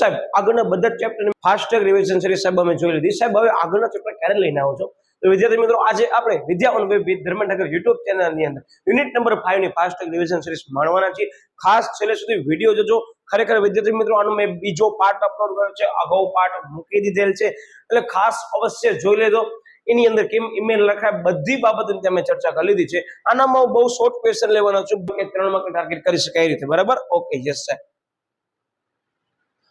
સાહેબ આગળના બધા chapter fast track revision series સાહેબ અમે જોઈ લીધી સાહેબ હવે આગળના ચેપ્ટર ક્યારે લઈને આવો છો તો વિદ્યાર્થી મિત્રો આજે આપણે Vidya on with Dharmendra YouTube channel ની અંદર યુનિટ નંબર 5 ની ફાસ્ટ ટ્રેક રિવિઝન સિરીઝ માણવાના છે ખાસ છેલ્લે સુધી વિડિયો જોજો ખરેખર વિદ્યાર્થી મિત્રો આનો મેં બીજો પાર્ટ અપલોડ કર્યો છે અગાઉ પાર્ટ મૂકી દીધેલ છે એટલે ખાસ અવશ્ય જોઈ લેજો એની અંદર કેમ ઈમેલ લખાય બધી બાબતોની અમે ચર્ચા કરી લીધી છે આનામાં બહુ શોર્ટ ક્વેશ્ચન લેવાનો છું કે 3 માર્ક ટાર્ગેટ કરી શકાય રીતે બરાબર ઓકે યસ સર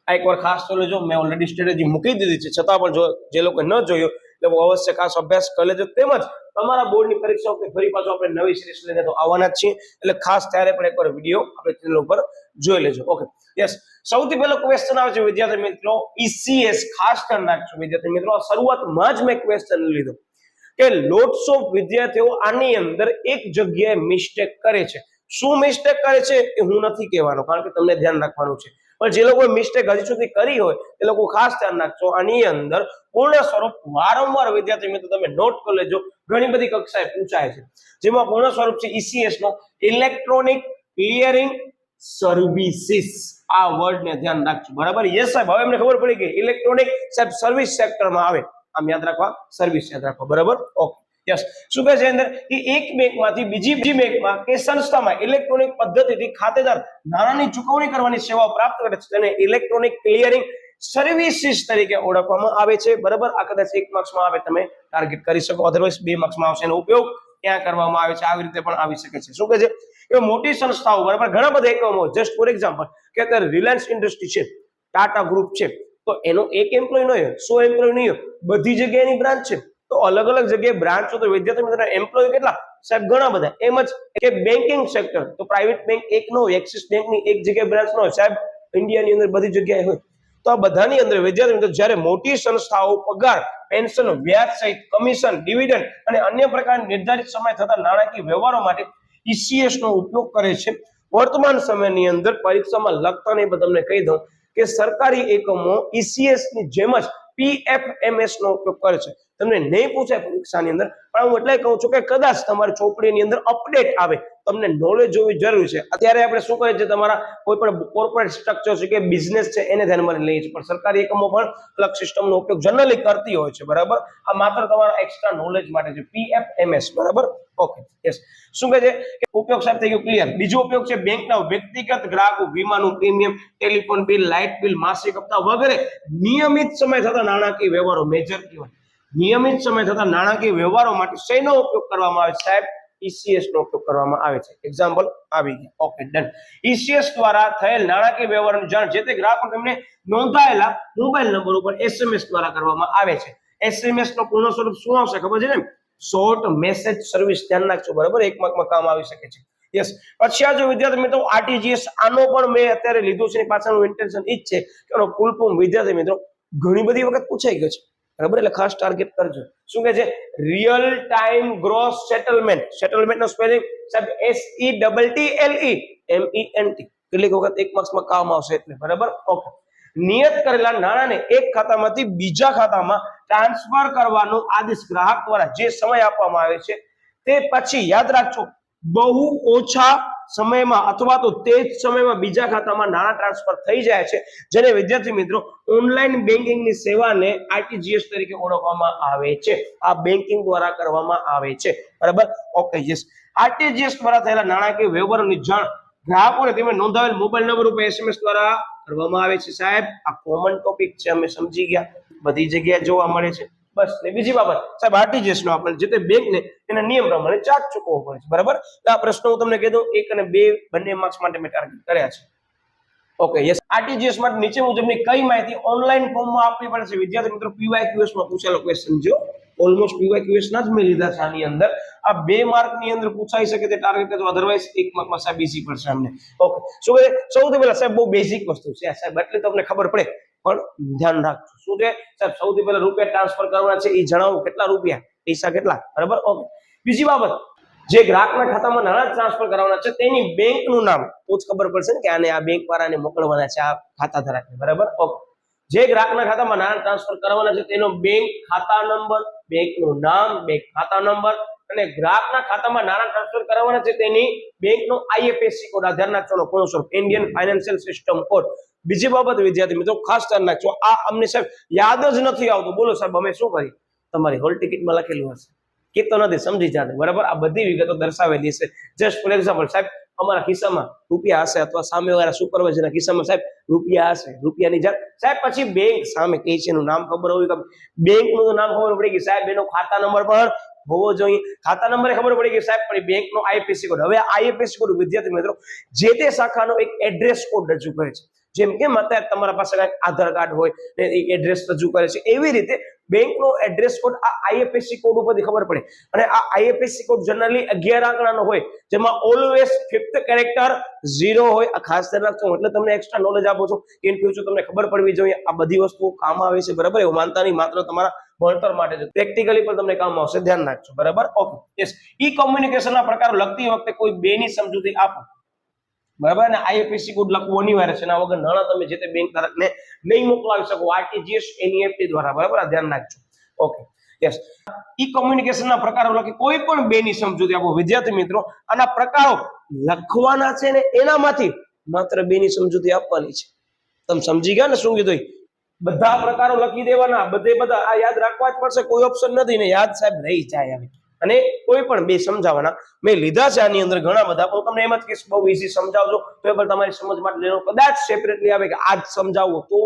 આ એકવાર ખાસ તો લેજો મેં ઓલરેડી સ્ટ્રેટેજી મૂકી દીધી છે છતાં પણ જો જે લોકો ન જોયો એટલે અવશ્ય ખાસ અભ્યાસ કરી લેજો તેમજ તમારા બોર્ડની પરીક્ષા વખતે ફરી પાછો આપણે નવી સિરીઝ લઈને તો આવવાના જ છીએ એટલે ખાસ ત્યારે પણ એકવાર વિડિયો આપણે ચેનલ ઉપર જોઈ લેજો ઓકે યસ સૌથી પહેલો ક્વેશ્ચન આવે છે વિદ્યાર્થી મિત્રો ઈસીએસ ખાસ ધ્યાન રાખજો વિદ્યાર્થી મિત્રો શરૂઆતમાં જ મેં ક્વેશ્ચન લીધો કે લોટ્સ ઓફ વિદ્યાર્થીઓ આની અંદર એક જગ્યાએ મિસ્ટેક કરે છે શું મિસ્ટેક કરે છે એ હું નથી કહેવાનો કારણ કે તમને ધ્યાન રાખવાનું છે પણ જે લોકો મિસ્ટેક હજી સુધી કરી હોય એ લોકો ખાસ ધ્યાન રાખજો આની અંદર પૂર્ણ સ્વરૂપ વારંવાર વિદ્યાર્થી મિત્રો તમે નોટ કરી લેજો ઘણી બધી કક્ષાએ પૂછાય છે જેમાં પૂર્ણ સ્વરૂપ છે ઈસીએસ નો ઇલેક્ટ્રોનિક ક્લિયરિંગ સર્વિસીસ આ વર્ડ ને ધ્યાન રાખજો બરાબર યસ સાહેબ હવે અમને ખબર પડી કે ઇલેક્ટ્રોનિક સાહેબ સર્વિસ સેક્ટરમાં આવે આમ યાદ રાખવા સર્વિસ યાદ રાખો બરાબર ઓકે યસ શું કહે છે અંદર કે એક બેંકમાંથી બીજી બેંકમાં કે સંસ્થામાં ઇલેક્ટ્રોનિક પદ્ધતિથી ખાતેદાર નાણાંની ચૂકવણી કરવાની સેવાઓ પ્રાપ્ત કરે છે તેને ઇલેક્ટ્રોનિક ક્લિયરિંગ સર્વિસીસ તરીકે ઓળખવામાં આવે છે બરાબર આ કદાચ 1 માર્ક્સમાં આવે તમે ટાર્ગેટ કરી શકો અધરવાઇઝ 2 માર્ક્સમાં આવશે એનો ઉપયોગ ક્યાં કરવામાં આવે છે આવી રીતે પણ આવી શકે છે શું કહે છે એ મોટી સંસ્થાઓ બરાબર ઘણા બધા એકમો જસ્ટ ફોર એક્ઝામ્પલ કે અત્યારે રિલાયન્સ ઇન્ડસ્ટ્રી છે ટાટા ગ્રુપ છે તો એનો એક એમ્પ્લોય ન હોય 100 એમ્પ્લોય નહીં હોય બધી જગ્યાએની બ્રાન્ચ છે તો અલગ અલગ જગ્યાએ બ્રાન્ચ તો વિદ્યાર્થી મિત્રો એમ્પ્લોય કેટલા સાહેબ ઘણા બધા એમ જ કે બેન્કિંગ સેક્ટર તો પ્રાઇવેટ બેંક એક નો હોય એક્સિસ બેંકની એક જગ્યાએ બ્રાન્ચ ન હોય સાહેબ ઇન્ડિયાની અંદર બધી જગ્યાએ હોય તો આ બધાની અંદર વિદ્યાર્થી મિત્રો જ્યારે મોટી સંસ્થાઓ પગાર પેન્શન વ્યાજ સહિત કમિશન ડિવિડન્ડ અને અન્ય પ્રકારના નિર્ધારિત સમય થતા નાણાકીય વ્યવહારો માટે ઈસીએસ નો ઉપયોગ કરે છે વર્તમાન સમયની અંદર પરીક્ષામાં લખતા નહીં પણ તમને કહી દઉં કે સરકારી એકમો ઈસીએસ ની જેમ જ પીએફએમએસ નો ઉપયોગ કરે છે તમને નહીં પૂછાય પરીક્ષાની અંદર પણ હું એટલે કહું છું કે કદાચ તમારી ચોપડીની અંદર અપડેટ આવે તમને નોલેજ હોવી જરૂરી છે અત્યારે આપણે શું કરીએ છીએ તમારા કોઈ પણ કોર્પોરેટ સ્ટ્રક્ચર છે કે બિઝનેસ છે એને ધ્યાનમાં લઈએ છીએ પણ સરકારી એકમો પણ અલગ સિસ્ટમનો ઉપયોગ જનરલી કરતી હોય છે બરાબર આ માત્ર તમારા એક્સ્ટ્રા નોલેજ માટે છે પીએફએમએસ બરાબર ઓકે યસ શું કહે છે કે ઉપયોગ સાહેબ થઈ ગયો ક્લિયર બીજો ઉપયોગ છે બેંકના વ્યક્તિગત ગ્રાહકો વીમાનું premium telephone bill light bill માસિક હપ્તા વગેરે નિયમિત સમય થતા નાણાકીય વ્યવહારો મેજર કહેવાય નિયમિત સમય થતા નાણાકીય વ્યવહારો માટે શેનો ઉપયોગ કરવામાં આવે છે સાહેબ ઈસીએસ નો ઉપયોગ કરવામાં આવે છે એક્ઝામ્પલ આવી ગયા ઓકે ડન ઈસીએસ દ્વારા થયેલ નાણાકીય વ્યવહારોની જાણ જે તે ગ્રાહકો તેમને નોંધાયેલા મોબાઈલ નંબર ઉપર એસએમએસ દ્વારા કરવામાં આવે છે એસએમએસ નો પૂર્ણ સ્વરૂપ શું આવશે ખબર છે ને શોર્ટ મેસેજ સર્વિસ ધ્યાન રાખજો બરાબર 1 માર્કમાં કામ આવી શકે છે યસ પછી આ જો વિદ્યાર્થી મિત્રો આરટીજીએસ આનો પણ મેં અત્યારે લીધું છે પાછળનું ઇન્ટેન્શન ઈ જ છે કે આનો ફૂલ ફોર્મ વિદ્યાર્થી મિત્રો ઘણી બધી વખત પૂછાઈ ગયો છે બરાબર એટલે ખાસ ટાર્ગેટ કરજો શું કહે છે રિયલ ટાઈમ ગ્રોસ સેટલમેન્ટ નો સ્પેલિંગ સાહેબ SETTLEMENT કેટલીક વખત 1 માર્ક્સમાં કામ આવશે એટલે બરાબર ઓકે નિયત કરેલા નાણાંને એક ખાતામાંથી બીજા ખાતામાં ટ્રાન્સફર કરવાનો આદેશ ગ્રાહક દ્વારા જે સમય આપવામાં આવે છે તે પછી યાદ રાખજો બહુ ઓછા સમયમાં અથવા તો તે જ સમયમાં બીજા ખાતામાં નાણાં ટ્રાન્સફર થઈ જાય છે જેને વિદ્યાર્થી મિત્રો ઓનલાઈન બેન્કિંગની સેવાને આરટીજીએસ તરીકે ઓળખવામાં આવે છે આ બેન્કિંગ દ્વારા કરવામાં આવે છે બરાબર ઓકે યસ આરટીજીએસ દ્વારા થયેલા નાણાકીય વ્યવહારોની જાણ ગ્રાહકોને તેમને નોંધાવેલ મોબાઈલ નંબર ઉપર એસએમએસ દ્વારા કરવામાં આવે છે સાહેબ આ કોમન ટોપિક છે અમે સમજી ગયા બધી જગ્યાએ જોવા મળે છે બસ ને બીજી બાબત સાહેબ આરટીજીએસ નો આપણે જે તે બેંક ને એના નિયમ પ્રમાણે ચાર્જ ચૂકવવો પડે છે બરાબર આ પ્રશ્નો હું તમને કહી દઉં 1 અને 2 બંને માર્ક્સ માટે મેં ટાર્ગેટ કર્યા છે ઓકે યસ આરટીજીએસ માટે નીચે મુજબની કઈ માહિતી ઓનલાઈન ફોર્મમાં આપવી પડે છે વિદ્યાર્થી મિત્રો પીવાયક્યુએસ માં પૂછેલો ક્વેશ્ચન જો ઓલમોસ્ટ પીવાયક્યુએસ ના જ મેં લીધા છે આની અંદર આ 2 માર્ક ની અંદર પૂછાઈ શકે તે ટાર્ગેટ તો અધરવાઇઝ 1 માર્કમાં સાહેબ ઈઝી પડશે અમને ઓકે શું કહે સૌથી પહેલા સાહેબ બહુ બેઝિક વસ્તુ છે સાહેબ એટલે તમને ખબર પડે પણ ધ્યાન રાખજો શું છે સાહેબ સૌથી પહેલા રૂપિયા ટ્રાન્સફર કરવાના છે એ જણાવો કેટલા રૂપિયા પૈસા કેટલા બરાબર ઓકે બીજી બાબત જે ગ્રાહકના ખાતામાં નાણાં ટ્રાન્સફર કરવાના છે તેની બેંકનું નામ તો જ ખબર પડશે ને કે આને આ બેંક વાળાને મોકલવાના છે આ ખાતા ધારકને બરાબર ઓકે જે ગ્રાહકના ખાતામાં નાણાં ટ્રાન્સફર કરવાના છે તેનો બેંક ખાતા નંબર બેંકનું નામ બેંક ખાતા નંબર અને ગ્રાહકના ખાતામાં નાણાં ટ્રાન્સફર કરવાના છે તેની બેંકનો આઈએફએસસી કોડ આધાર નાખવાનો પૂર્ણ સ્વરૂપ ઇન્ડિયન ફાઇનાન્શિયલ સિસ્ટમ કોડ બીજી બાબત વિદ્યાર્થી મિત્રો ખાસ ધ્યાન રાખજો, આ અમને સાહેબ યાદ જ નથી આવતું, બોલો સાહેબ અમે શું કરીએ? તમારી હોલ ટિકિટમાં લખેલું હશે કે તો નથી, સમજી જાતે, બરાબર? આ બધી વિગતો દર્શાવેલી છે. જસ્ટ ફોર એક્ઝામ્પલ સાહેબ અમારા ખિસ્સામાં રૂપિયા હશે અથવા સામેવાળા સુપરવાઇઝરના ખિસ્સામાં સાહેબ રૂપિયા હશે, રૂપિયાની જાત સાહેબ, પછી બેંક સામે કે છે એનું નામ ખબર હોવી કે બેંકનું નામ ખબર પડી કે સાહેબ એનો ખાતા નંબર પણ હોવો જોઈએ, ખાતા નંબરે ખબર પડી કે સાહેબ પણ બેંકનો આઈએફએસસી કોડ. હવે આઈએફએસસી કોડ વિદ્યાર્થી મિત્રો જે તે શાખાનો એક એડ્રેસ કોડ રજૂ કરે છે. જેમ કે અત્યારે તમારા પાસે કઈક આધાર કાર્ડ હોય ને એ એડ્રેસ રજૂ કરે છે, એવી રીતે બેંકનો એડ્રેસ કોડ આ આઈએફએસસી કોડ ઉપરથી ખબર પડે. અને આ આઈએફએસસી કોડ જનરલી 11 આંકડાનો હોય, જેમાં ઓલવેઝ 5th કેરેક્ટર 0 હોય. આ ખાસ ધ્યાન રાખજો, એટલે તમને એક્સ્ટ્રા નોલેજ આપું છું, ઇન ફ્યુચર તમને ખબર પડવી જોઈએ. આ બધી વસ્તુઓ કામ આવે છે, બરાબર? એવું માનતા નહીં, માત્ર તમારા ભણતર માટે છે, પ્રેક્ટિકલી પણ તમને કામ આવશે, ધ્યાન રાખજો, બરાબર? Okay, yes. ઈ કોમ્યુનિકેશનના પ્રકારો લખતી વખતે કોઈ બેની સમજૂતી આપો, બરાબર? ને આઈએફએસસી કોડ લખવો અનિવાર્ય છે, એના વગર નાણાં તમે જે તે બેંક ધારકને નહીં મોકલાવી શકો આરટીજીએસ એનઈએફટી દ્વારા, બરાબર? આ ધ્યાન રાખજો. Okay, yes. ઈ કોમ્યુનિકેશનના પ્રકારો લખી કોઈ પણ બેની સમજૂતી આપો. વિદ્યાર્થી મિત્રો આના પ્રકારો લખવાના છે ને એનામાંથી માત્ર બેની સમજૂતી આપવાની છે. તમે સમજી ગયા ને શું કીધું? બધા પ્રકારો લખી દેવાના, બધા આ યાદ રાખવા જ પડશે, કોઈ ઓપ્શન નથી ને યાદ સાહેબ રહી જાય. અને કોઈ પણ બે સમજાવવાના મેં લીધા છે આની અંદર ઘણા બધા, પણ તમને એમ જ કહીશ બહુ ઈઝી સમજાવજો, તો એ પણ તમારી સમજ માટે લેવાનો. કદાચ સેપરેટલી આવે કે આજ સમજાવો, તો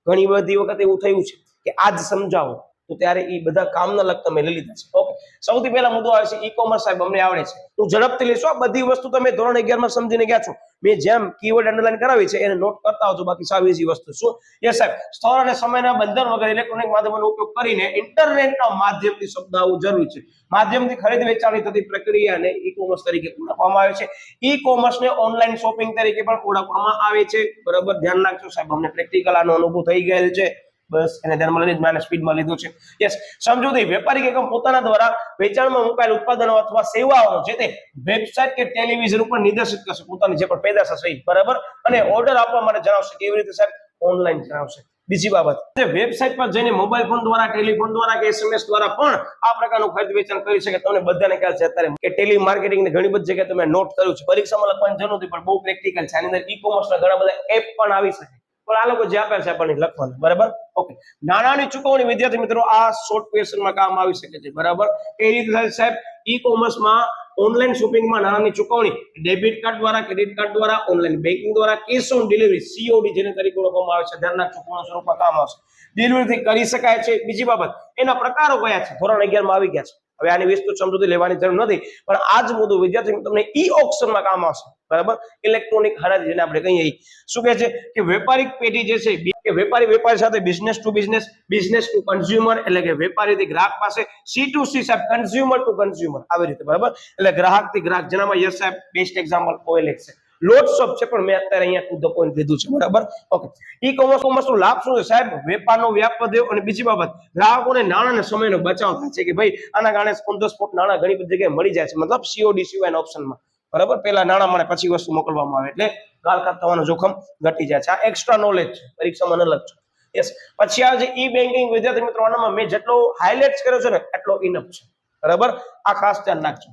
ઘણી બધી વખત એવું થયું છે કે આજ સમજાવો, તો ત્યારે એ બધા કામના લગતા મેં લઈ લીધા છે. ઓકે, સૌથી પહેલા મુદ્દો આવે છે ઈ કોમર્સ. સાહેબ અમને આવડે છે, હું ઝડપથી લઈશું. આ બધી વસ્તુ તમે ધોરણ 11 માં સમજીને ગયા છો. મેં જેમ કીવર્ડ અંડરલાઈન કરાવી છે એને નોટ કરતા આવજો, બાકી સાવ ઈઝી વસ્તુ. શું? યસ સાહેબ. સ્થળ અને સમયના બંધન વગર ઇલેક્ટ્રોનિક માધ્યમોનો ઉપયોગ કરીને ઇન્ટરનેટના માધ્યમથી શબ્દ આવવું જરૂરી છે. માધ્યમથી ખરીદ વેચાણની થતી પ્રક્રિયાને ઈ કોમર્સ તરીકે ઓળખવામાં આવે છે. ઈ કોમર્સને ઓનલાઈન શોપિંગ તરીકે પણ ઓળખવામાં આવે છે, બરાબર? ધ્યાન રાખજો સાહેબ, અમને પ્રેક્ટિકલ આનો અનુભવ થઈ ગયેલ છે, બસ એને ધ્યાનમાં લઈને મેં સ્પીડમાં લીધું છે. યસ. સમજૂતી વેપારી એકમ પોતાના દ્વારા વેચાણમાં મુકાયેલ ઉત્પાદનો અથવા સેવાઓ જે તે વેબસાઇટ કે ટેલિવિઝન ઉપર નિર્દેશિત કરશે, પોતાની જે પણ પેદાશ હશે, બરાબર? અને ઓર્ડર આપવા માટે જણાવશે. કેવી રીતે સાહેબ? ઓનલાઈન જણાવશે. બીજી બાબત, જે વેબસાઇટ પર જઈને મોબાઈલ ફોન દ્વારા, ટેલિફોન દ્વારા કે એસએમએસ દ્વારા પણ આ પ્રકારનું ખરીદ વેચાણ કરી શકે. તમને બધાને ખ્યાલ છે અત્યારે કે ટેલી માર્કેટિંગ ને ઘણી બધી જગ્યાએ તમે નોટ કર્યું છે, પરીક્ષામાં લખવાની જરૂર નથી, પણ બહુ પ્રેક્ટિકલ છે. આની અંદર ઈ કોમર્સના ઘણા બધા એપ પણ આવી શકે, પણ આ લોકો જે આપે છે આપણને લખવાનું, બરાબર? ઓકે. નાણાંની ચૂકવણી વિદ્યાર્થી મિત્રો આ શોર્ટ ક્વેશ્ચનમાં કામ આવી શકે છે, બરાબર? એ રીતે સાહેબ ઈ કોમર્સમાં ઓનલાઈન શોપિંગમાં નાણાંની ચૂકવણી ડેબિટ કાર્ડ દ્વારા, ક્રેડિટ કાર્ડ દ્વારા, ઓનલાઈન બેન્કિંગ દ્વારા, કેશ ઓન ડિલિવરી સીઓડી જેને તરીકે ઓળખવામાં આવે છે, ધ્યાન રાખજો, પૂર્ણ સ્વરૂપમાં કામ આવશે. ડિલિવરીથી કરી શકાય છે. બીજી બાબત, એના પ્રકારો કયા છે? ધોરણ 11 માં આવી ગયા છે. હવે આની વિસ્તૃત સમજૂતી લેવાની જરૂર નથી, પણ આ જ મુદ્દો વિદ્યાર્થી તમને ઈ ઓક્શનમાં કામ આવશે, બરાબર? ઇલેક્ટ્રોનિક હરાજી જેને આપણે કહીએ. શું કહે છે કે વેપારિક પેઢી જે છે કે વેપારી સાથે business to business, business to consumer, એટલે કે વેપારીથી ગ્રાહક પાસે, સી ટુ સી સાહેબ કન્ઝ્યુમર ટુ કન્ઝ્યુમર, આવી રીતે, બરાબર? એટલે ગ્રાહકથી ગ્રાહક, જેનામાં યસ સાહેબ બેસ્ટ એક્ઝામ્પલ OLX છે. લોટ્સ ઓફ છે, પણ મેં અત્યારે અહીંયા ટુ ધ પોઈન્ટ લીધું છે, બરાબર? ઓકે. ઈ કોમર્સનો લાભ શું છે સાહેબ? વેપારનો વ્યાપ વધ્યો. અને બીજી બાબત, ગ્રાહકોને નાણાં અને સમયનો બચાવ થાય છે, કે ભાઈ આના કારણે ઓન ધ સ્પોટ નાણાં ઘણી બધી જગ્યાએ મળી જાય છે, મતલબ સીઓડી સિવાયના ઓપ્શનમાં, બરાબર? પહેલા નાણાં મળે પછી વસ્તુ મોકલવામાં આવે, એટલે ગાળખાત થવાનું જોખમ ઘટી જાય છે. આ એક્સ્ટ્રા નોલેજ છે, પરીક્ષામાં ન લખજો. યસ. પછી આ જે ઈ બેન્કિંગ વિદ્યાર્થી મિત્રો, આનામાં મેં જેટલો હાઇલાઇટ કર્યો છે ને એટલો ઇનફ છે, બરાબર? આ ખાસ ધ્યાન રાખજો.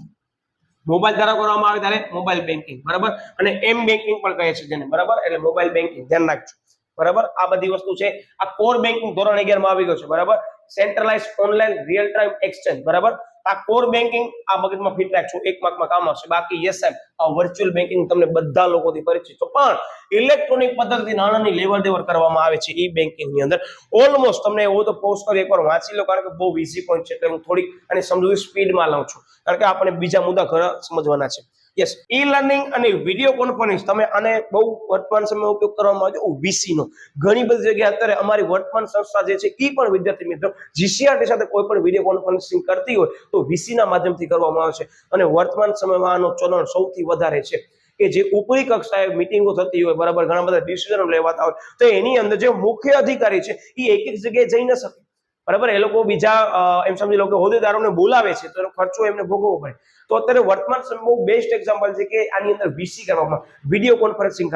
મોબાઈલ દ્વારા કરવામાં આવે ત્યારે મોબાઈલ બેન્કિંગ, બરાબર? અને એમ બેન્કિંગ પણ કહે છે જેને, બરાબર? એટલે મોબાઈલ બેન્કિંગ, ધ્યાન રાખજો, બરાબર? આ બધી વસ્તુ છે. આ કોર બેન્કિંગ ધોરણ 11 માં આવી ગયો છે, બરાબર? Centralise online real time exchange, બરાબર? આ કોર બેન્કિંગ આ મગજમાં ફિટ રાખજો, એક માર્કમાં કામ આવશે. બાકી યસ સાહેબ આ વર્ચ્યુઅલ બેન્કિંગ તમને બધા લોકોથી પરિચિત છો, પણ ઇલેક્ટ્રોનિક પદ્ધતિથી નાણાંની લેવડ દેવડ કરવામાં આવે છે ઈ બેન્કિંગ ની અંદર. ઓલમોસ્ટ તમને એવું તો પોઝ કરી એકવાર વાંચી લો, કારણ કે બહુ ઈઝી પોઈન્ટ છે, એટલે હું થોડીક આની સમજૂતી સ્પીડમાં લઉં છું, કારણ કે આપણે બીજા મુદ્દા ઘણા સમજવાના છે. યસ. ઈ લર્નિંગ અને વિડીયો કોન્ફરન્સ, તમે આને બહુ વર્તમાન સમયમાં ઉપયોગ કરવામાં આવે છે. VC નો ઘણી બધી જગ્યાએ અત્યારે અમારી વર્તમાન સંસ્થા જે છે ઈ પણ વિદ્યાર્થી મિત્રો જીસીઆરટી સાથે કોઈ પણ વિડીયો કોન્ફરન્સિંગ કરતી હોય તો VC ના માધ્યમથી કરવામાં આવે છે. અને વર્તમાન સમયમાં આનો ચલણ સૌથી વધારે છે, કે જે ઉપરી કક્ષાએ મીટિંગો થતી હોય, બરાબર? ઘણા બધા ડિસિઝનો લેવાતા હોય, તો એની અંદર જે મુખ્ય અધિકારી છે એ એક એક જગ્યાએ જઈ ન શકે, બરાબર? એ લોકો બીજા એમ સમજી લો કે હોદ્દેદારોને બોલાવે છે, તો એનો ખર્ચો એમને ભોગવવો પડે. તો અત્યારે વર્તમાન સમય બહુ બેસ્ટ એક્ઝામ્પલ છે કે આની અંદર VC કરવામાં, વિડીયો કોન્ફરન્સિંગ,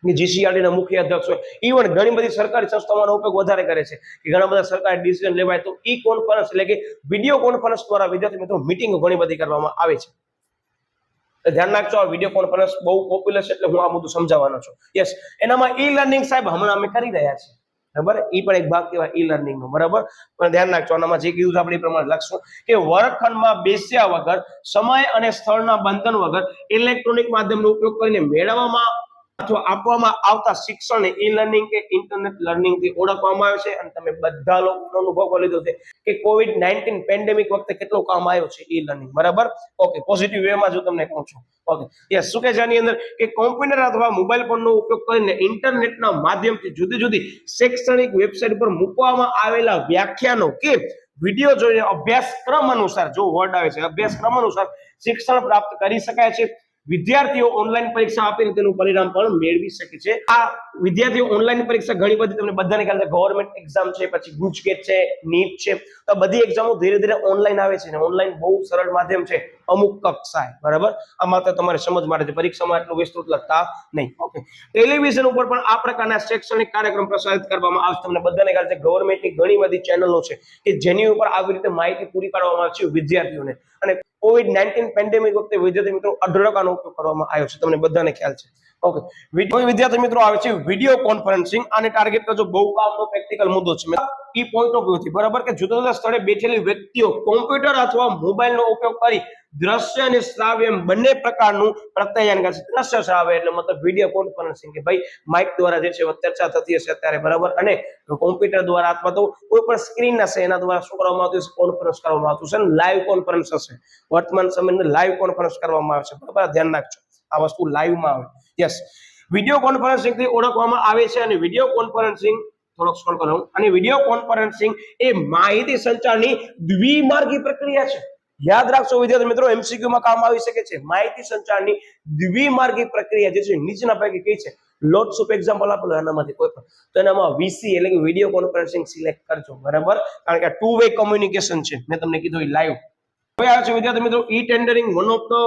જીસીઆરટી ના મુખ્ય અધ્યક્ષ હોય. ઇવન ઘણી બધી સરકારી સંસ્થાઓનો ઉપયોગ વધારે કરે છે, કે ઘણા બધા સરકારી ડિસિઝન લેવાય તો ઈ કોન્ફરન્સ એટલે કે વિડીયો કોન્ફરન્સ દ્વારા વિદ્યાર્થી મિત્રો મીટિંગો ઘણી બધી કરવામાં આવે છે. ધ્યાન રાખજો, આ વિડીયો કોન્ફરન્સ બહુ પોપ્યુલર છે એટલે હું આ બધું સમજાવવાનો છું. યસ, એનામાં ઈ લર્નિંગ સાહેબ હમણાં અમે કરી રહ્યા છીએ, બરાબર. એ પણ એક ભાગ કહેવાય ઈ લર્નિંગ નો, બરાબર. પણ ધ્યાન રાખજો, આનામાં જે કીધું આપણે એ પ્રમાણે લખશું કે વર્ગખંડમાં બેસ્યા વગર, સમય અને સ્થળના બંધન વગર ઇલેક્ટ્રોનિક માધ્યમનો ઉપયોગ કરીને મેળવવામાં અથવા આપવામાં આવતા શિક્ષણને ઈ લર્નિંગ કે ઇન્ટરનેટ લર્નિંગ થી ઓળખવામાં આવે છે. અને તમે બધા લોકો અનુભવ કરી લીધો છે કે COVID-19 પેન્ડેમિક વખતે કેટલો કામ આવ્યો છે ઈ લર્નિંગ, બરાબર. ઓકે, પોઝિટિવ વે માં જો તમને કહું છું. ઓકે, યસ, શું કહે છે આની અંદર કે કોમ્પ્યુટર અથવા મોબાઈલ ફોનનો ઉપયોગ કરીને ઇન્ટરનેટના માધ્યમથી જુદી જુદી શૈક્ષણિક વેબસાઇટ પર મૂકવામાં આવેલા વ્યાખ્યાનો કે વિડીયો જોઈને અભ્યાસક્રમ અનુસાર, જો વર્ડ આવે છે અભ્યાસક્રમ અનુસાર, શિક્ષણ પ્રાપ્ત કરી શકાય છે. વિદ્યાર્થીઓ ઓનલાઈન પરીક્ષા આપીને તેનું પરિણામ પણ મેળવી શકે છે. આ વિદ્યાર્થીઓ ઓનલાઈન પરીક્ષા ઘણી બધી તમને બધાને ખ્યાલ છે, ગવર્મેન્ટ એક્ઝામ છે, પછી ગુજકેટ છે, નીટ છે, તો બધી એક્ઝામો ધીરે ધીરે ઓનલાઈન આવે છે. ને ઓનલાઈન બહુ સરળ માધ્યમ છે અમુક કક્ષાએ, બરાબર. આ માત્ર તમારે સમજ માટે છે, પરીક્ષામાં એટલું વિસ્તૃત લખતા નહીં. ઓકે, ટેલિવિઝન ઉપર પણ આ પ્રકારના શૈક્ષણિક કાર્યક્રમ પ્રસારિત કરવામાં આવે છે. તમને બધાને ખ્યાલ છે ગવર્મેન્ટની ઘણી બધી ચેનલો છે કે જેની ઉપર આવી રીતે માહિતી પૂરી પાડવામાં આવે છે વિદ્યાર્થીઓને. અને COVID-19 પેન્ડેમિક વખતે વિદ્યાર્થી મિત્રો અઢળકનો ઉપયોગ કરવામાં આવ્યો છે, તમને બધાને ખ્યાલ છે. ઓકે, વિદ્યાર્થી મિત્રો આવે છે વિડીયો કોન્ફરન્સિંગ. આને ટાર્ગેટ કરજો, બહુ કામનો પ્રેક્ટિકલ મુદ્દો છે ઈ પોઈન્ટ ઓફ વ્યૂ થી, બરાબર. કે જુદા જુદા સ્થળે બેઠેલી વ્યક્તિઓ કોમ્પ્યુટર અથવા મોબાઈલનો ઉપયોગ કરી દ્રશ્ય અને શ્રાવ્ય બંને પ્રકારનું પ્રત્યાયન કરે છે. દ્રશ્ય શ્રાવ્ય એટલે મતલબ વિડીયો કોન્ફરન્સિંગ, કે ભાઈ માઇક દ્વારા જે છે ચર્ચા થતી હશે અત્યારે, બરાબર. અને કોમ્પ્યુટર દ્વારા અથવા તો કોઈ પણ સ્ક્રીન હશે એના દ્વારા શું કરવામાં આવતું હશે, કોન્ફરન્સ કરવામાં આવતું છે. લાઈવ કોન્ફરન્સ હશે, વર્તમાન સમયની લાઈવ કોન્ફરન્સ કરવામાં આવે છે, બરાબર. ધ્યાન રાખજો, આ વસ્તુ લાઈવમાં આવે. યસ, વિડીયો કોન્ફરન્સિંગ થી ઓળખવામાં આવે છે. અને વિડીયો કોન્ફરન્સિંગ થોડોક સ્ક્રોલ કરો. અને વિડીયો કોન્ફરન્સિંગ એ માહિતી સંચારની દ્વિમાર્ગી પ્રક્રિયા છે. યાદ રાખજો વિદ્યાર્થી મિત્રો, એમસીક્યુ માં કામ આવી શકે છે. માહિતી સંચારની દ્વિમાર્ગી પ્રક્રિયા જે છે નીચેના પૈકી કઈ છે? લોટ્સ ઓફ એક્ઝામ્પલ આપેલો એનામાંથી કોઈ પણ, તો એનામાં વીસી એટલે કે વિડીયો કોન્ફરન્સિંગ સિલેક્ટ કરજો, બરાબર. કારણ કે ટુ વે કોમ્યુનિકેશન છે, મેં તમને કીધું એ લાઈવ. હવે આવે છે વિદ્યાર્થી મિત્રો e tendering, one of the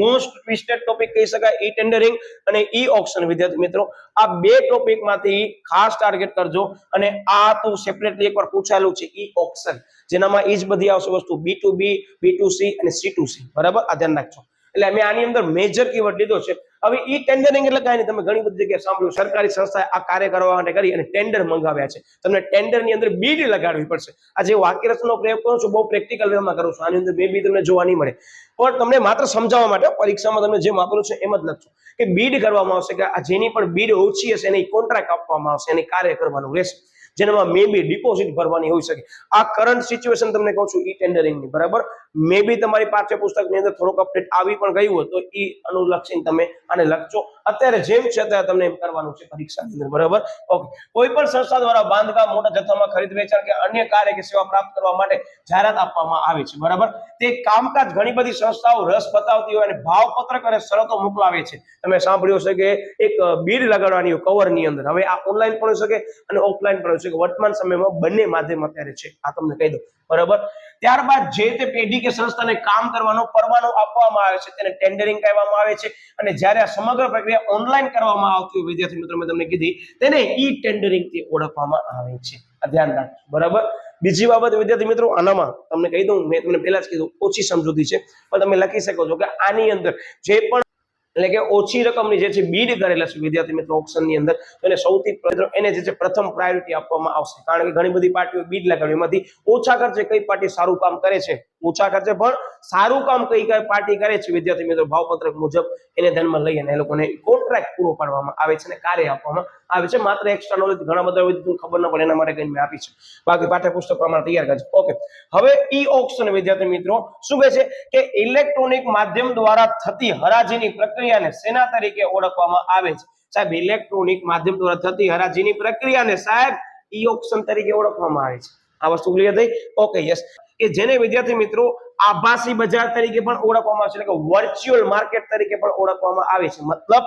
most twisted topic કહી શકાય ઈ ટેન્ડરિંગ અને ઈ ઓક્શન. વિદ્યાર્થી મિત્રો આ બે ટોપિક માંથી ખાસ ટાર્ગેટ કરજો. અને આ તો સેપરેટલી એકવાર પૂછાયેલું છે ઈ ઓક્શન, જેનામાં ઈ જ બધી આવશે વસ્તુ, B2B, B2C અને C2C, બરાબર. આ ધ્યાન રાખજો. એટલે અમે આની અંદર મેજર કીવર્ડ લીધો છે. હવે ઈ ટેન્ડરિંગ એટલે કાંઈ નહીં, તમે ઘણી બધી જગ્યાએ સાંભળ્યું, સરકારી સંસ્થાએ આ કાર્ય કરવા માટે કરી અને ટેન્ડર મંગાવ્યા છે. તમને ટેન્ડર ની અંદર બીડ લગાડવી પડશે. આ જે વાક્યરચનાનો પ્રયોગ કરું છું બહુ પ્રેક્ટિકલ વેમાં કરું છું, આની અંદર બે બી તમને જોવા નહીં મળે, પણ તમને માત્ર સમજાવવા માટે પરીક્ષામાં તમે જે વાપરો છો એમ જ લખજો કે બીડ કરવામાં આવશે, કે આ જેની પણ બીડ ઓછી હશે એને કોન્ટ્રાક્ટ આપવામાં આવશે, એને કાર્ય કરવાનું રહેશે, જેનામાં મે બી ડિપોઝિટ ભરવાની હોઈ શકે. આ કરંટ સિચ્યુએશન તમને કહું છું ઈ ટેન્ડરિંગ ની, બરાબર. મે બી તમારી પાઠ્યપુસ્તકની અંદર થોડોક અપડેટ આવી પણ ગયું હોય તો ઈ અનુલક્ષીને તમે આને લખજો. અત્યારે જેમ છે અત્યારે તમને એમ કરવાનું છે પરીક્ષાની અંદર, બરાબર. ઓકે, કોઈ પણ સંસ્થા દ્વારા બાંધકામ, મોટા જથ્થામાં ખરીદ વેચાણ કે અન્ય કાર્ય કે સેવા પ્રાપ્ત કરવા માટે જાહેરાત આપવામાં આવે છે, બરાબર. તે કામકાજ ઘણી બધી સંસ્થાઓ રસ બતાવતી હોય અને ભાવપત્રક અને શરતો મોકલાવે છે. તમે સાંભળ્યું હશે કે એક બીડ લગાડવાની હોય કવર ની અંદર. હવે આ ઓનલાઈન પણ હોઈ શકે અને ઓફલાઈન પણ હોઈ શકે. વર્તમાન સમયમાં બંને માધ્યમ અત્યારે છે, આ તમને કહી દઉં, બરાબર. ત્યારબાદ જે તે પેઢી કે સંસ્થાને કામ કરવાનો પરવાનો આપવામાં આવે છે તેને ટેન્ડરિંગ કહેવામાં આવે છે. અને જ્યારે આ સમગ્ર પ્રક્રિયા ઓનલાઈન કરવામાં આવતી હોય વિદ્યાર્થી મિત્રો, મેં તમને કીધી, તેને ઈ ટેન્ડરિંગ થી ઓળખવામાં આવે છે. આ ધ્યાન રાખજો, બરાબર. બીજી બાબત વિદ્યાર્થી મિત્રો, આનામાં તમને કહી દઉં, મેં તમને પહેલા જ કીધું ઓછી સમજૂતી છે, પણ તમે લખી શકો છો કે આની અંદર જે પણ એટલે કે ઓછી રકમની જે છે બીડ કરેલા છે વિદ્યાર્થી મિત્રો ઓક્શન ની અંદર, તો એને સૌથી એને જે છે પ્રથમ પ્રાયોરિટી આપવામાં આવશે. કારણ કે ઘણી બધી પાર્ટીઓ બીડ લગાડી, એમાંથી ઓછા ખર્ચે કઈ પાર્ટી સારું કામ કરે છે, ઓછા ખર્ચે પણ સારું કામ કઈ પાર્ટી કરે છે વિદ્યાર્થી મિત્રો ભાવપત્રક મુજબ, એને ધ્યાનમાં લઈ અને એ લોકોને કોન્ટ્રાક્ટ પૂરો પાડવામાં આવે છે અને કાર્ય આપવામાં આવે છે. માત્ર એક્સ્ટ્રા નોલેજ ઘણા બધા વિદ્યાર્થીઓને ખબર ન પડે એના માટે કઈ મેં આપી છે, બાકી પાઠ્યપુસ્તક પ્રમાણે તૈયાર કરજો. ઓકે, હવે ઈ ઓક્શન વિદ્યાર્થી મિત્રો શું કહે છે કે ઇલેક્ટ્રોનિક માધ્યમ દ્વારા થતી હરાજીની પ્રક્રિયાને શેના તરીકે ઓળખવામાં આવે છે? સાહેબ, ઇલેક્ટ્રોનિક માધ્યમ દ્વારા થતી હરાજીની પ્રક્રિયાને સાહેબ ઈ ઓક્શન તરીકે ઓળખવામાં આવે છે. આ વસ્તુ ક્લિયર થઈ? Okay, yes. કે જેને વિદ્યાર્થી મિત્રો આભાસી બજાર તરીકે પણ ઓળખવામાં આવે છે, એટલે કે વર્ચ્યુઅલ માર્કેટ તરીકે પણ ઓળખવામાં આવે છે. મતલબ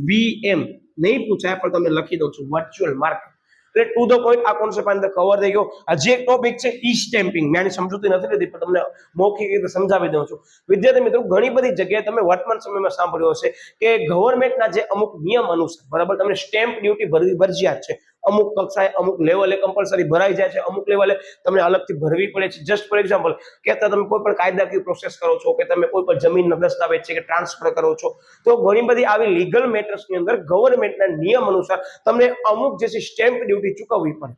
VM નહીં પૂછાય પણ તમને લખી દઉં છું, વર્ચ્યુઅલ માર્કેટ. એટલે ટુ ધ પોઈન્ટ આ કોન્સેપ્ટ અંદર કવર થઈ ગયો. હજી એક ટોપિક છે ઈ સ્ટેમ્પિંગ. મેં આની સમજૂતી નથી લીધી પણ તમને મૌખિક રીતે સમજાવી દઉં છું. વિદ્યાર્થી મિત્રો ઘણી બધી જગ્યાએ તમે વર્તમાન સમયમાં સાંભળ્યું હશે કે ગવર્મેન્ટના જે અમુક નિયમ અનુસાર, બરાબર, તમને સ્ટેમ્પ ડ્યુટી ભરવી ફરજિયાત છે. અમુક કક્ષાએ અમુક લેવલે કમ્પલસરી ભરાઈ જાય છે, અમુક લેવલે તમને અલગથી ભરવી પડે છે. જસ્ટ ફોર એક્ઝામ્પલ કે તમે કોઈ પણ કાયદાકીય પ્રોસેસ કરો છો, કે તમે કોઈ પણ જમીનનો દસ્તાવેજ છે કે ટ્રાન્સફર કરો છો, તો ઘણી બધી આવી લીગલ મેટર્સની અંદર ગવર્મેન્ટના નિયમ અનુસાર તમને અમુક જે છે સ્ટેમ્પ ડ્યુટી ચૂકવવી પડે,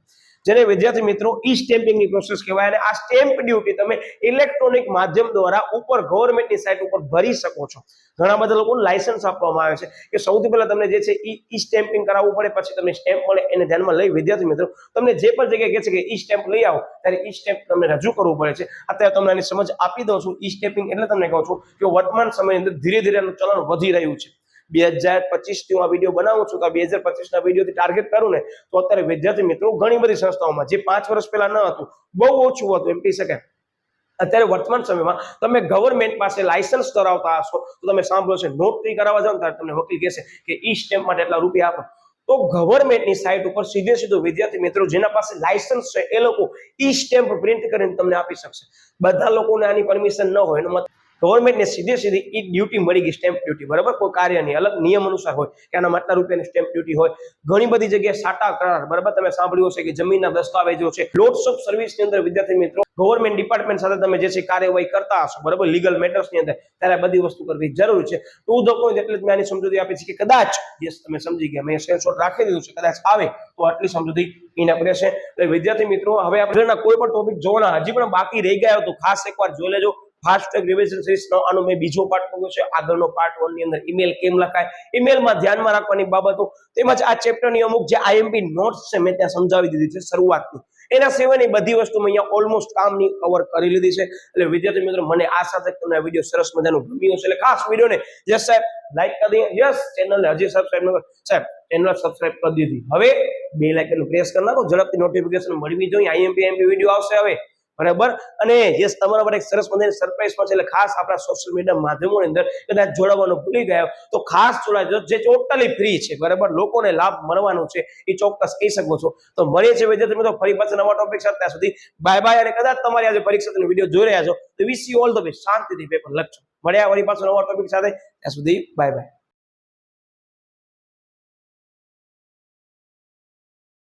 જેને વિદ્યાર્થી મિત્રો ઈ સ્ટેમ્પિંગની પ્રોસેસ કહેવાય. અને આ સ્ટેમ્પ ડ્યુટી તમે ઇલેક્ટ્રોનિક માધ્યમ દ્વારા ઉપર ગવર્મેન્ટની સાઇટ ઉપર ભરી શકો છો. ઘણા બધા લોકોને લાયસન્સ આપવામાં આવે છે કે સૌથી પહેલા તમને જે છે ઈ સ્ટેમ્પિંગ કરાવવું પડે, પછી તમને સ્ટેમ્પ મળે. એને ધ્યાનમાં લઈ વિદ્યાર્થી મિત્રો તમને જે પણ જગ્યાએ કહે છે કે ઈ સ્ટેમ્પ લઈ આવો, ત્યારે ઈ સ્ટેમ્પ તમને રજૂ કરવું પડે છે. અત્યારે તમને આની સમજ આપી દઉં છું. ઈ સ્ટેમ્પિંગ એટલે તમને કહું છું કે વર્તમાન સમયની અંદર ધીરે ધીરે એનું ચલણ વધી રહ્યું છે. 2025 થી હું આ વિડીયો બનાવું છું, તો 2025 ના વિડીયોથી ટાર્ગેટ કરું ને, તો અત્યારે વિદ્યાર્થી મિત્રો ઘણી બધી સંસ્થાઓમાં જે 5 વર્ષ પહેલા ન હતું, બહુ ઓછું હતું એમ કહી શકાય, અત્યારે વર્તમાન સમયમાં તમે ગવર્મેન્ટ પાસે લાયસન્સ ધરાવતા હશો તો તમે સાંભળો છે નોટરી કરાવવા જાવ ત્યારે તમને વકીલ કહેશે કે ઈ સ્ટેમ્પ માટે એટલા રૂપિયા આપો. તો ગવર્મેન્ટની સાઇટ ઉપર સીધે વિદ્યાર્થી મિત્રો જેના પાસે લાયસન્સ છે એ લોકો ઈ સ્ટેમ્પ પ્રિન્ટ કરીને તમને આપી શકશે. બધા લોકોને આની પરમિશન ન હોય, એનો મતલબ ગવર્મેન્ટને સીધી ઈ ડ્યુટી મળી ગઈ, સ્ટેમ્પ ડ્યુટી, બરાબર, કોઈ કાર્યની અલગ નિયમ અનુસાર હોય કે આના આટલા રૂપિયાની સ્ટેમ્પ ડ્યુટી હોય. ઘણી બધી જગ્યાએ સાટા કરાર, બરાબર, તમે સાંભળ્યું હશે કે જમીનના દસ્તાવેજો છે. લોટ્સ ઓફ સર્વિસની અંદર વિદ્યાર્થી મિત્રો ગવર્મેન્ટ ડિપાર્ટમેન્ટ સાથે તમે જે છે કાર્યવાહી કરતા હશો, બરાબર, લીગલ મેટર્સની અંદર, ત્યારે બધી વસ્તુ કરવી જરૂરી છે. ટુ ધ પોઈન્ટ એટલે જ મેં આની સમજૂતી આપી છે કે કદાચ, યસ તમે સમજી ગયા, મેં સ્ક્રીનશોટ રાખી દીધું છે, કદાચ આવે તો આટલી સમજૂતી ઇનફ રહેશે. એટલે વિદ્યાર્થી મિત્રો હવે આપણે કોઈ પણ ટોપિક જોવાના હજી પણ બાકી રહી ગયા તો ખાસ એકવાર જોઈ લેજો. ફાસ્ટ ટ્રેક રિવિઝન સિરીઝનો આનો મેં બીજો પાર્ટ મૂક્યો છે. આગળનો પાર્ટ 1 ની અંદર ઈમેલ કેમ લખાય, ઈમેલમાં ધ્યાનમાં રાખવાની બાબતો, તેમજ આ ચેપ્ટરની અમુક જે આઈએમપી નોટ્સ છે મેં ત્યાં સમજાવી દીધી છે શરૂઆતની. એના સિવાયની બધી વસ્તુ મેં અહીંયા ઓલમોસ્ટ કામની કવર કરી લીધી છે. એટલે વિદ્યાર્થી મિત્રો મને આશા છે કે તમને આ વિડીયો સરસ મજાનો ગમ્યો હશે. એટલે ખાસ વિડીયોને યસ સાહેબ લાઈક કરી દઈએ, યસ ચેનલને હજી સબસ્ક્રાઇબ ન કરો સાહેબ, ચેનલ સબસ્ક્રાઇબ કરી દીધી, હવે બેલ આઇકન પ્રેસ કરી નાખો, ઝડપથી નોટિફિકેશન મળવી જોઈએ. આઈએમપી વિડીયો આવશે હવે, બરાબર. અને યસ તમારા માટે એક સરસ મજાની સરપ્રાઈઝ પણ છે. એટલે ખાસ આપણા સોશિયલ મીડિયા માધ્યમોની અંદર કદાચ જોડાવાનું ભૂલી ગયા તો ખાસ જોડાજો, જે ટોટલી ફ્રી છે, બરાબર, લોકોને લાભ મળવાનો છે એ ચોક્કસ કહી શકો છો. તો મળીએ છીએ વિદ્યાર્થી મિત્રો ફરી પાછા નવા ટોપિક સાથે. ત્યાં સુધી બાય બાય. અને કદાચ તમારી આજે પરીક્ષાનો વિડીયો જોઈ રહ્યા છો તો wish you all the best, શાંતિથી પેપર લખજો. મળ્યા વળી પાછો નવા ટોપિક સાથે, ત્યાં સુધી બાય બાય.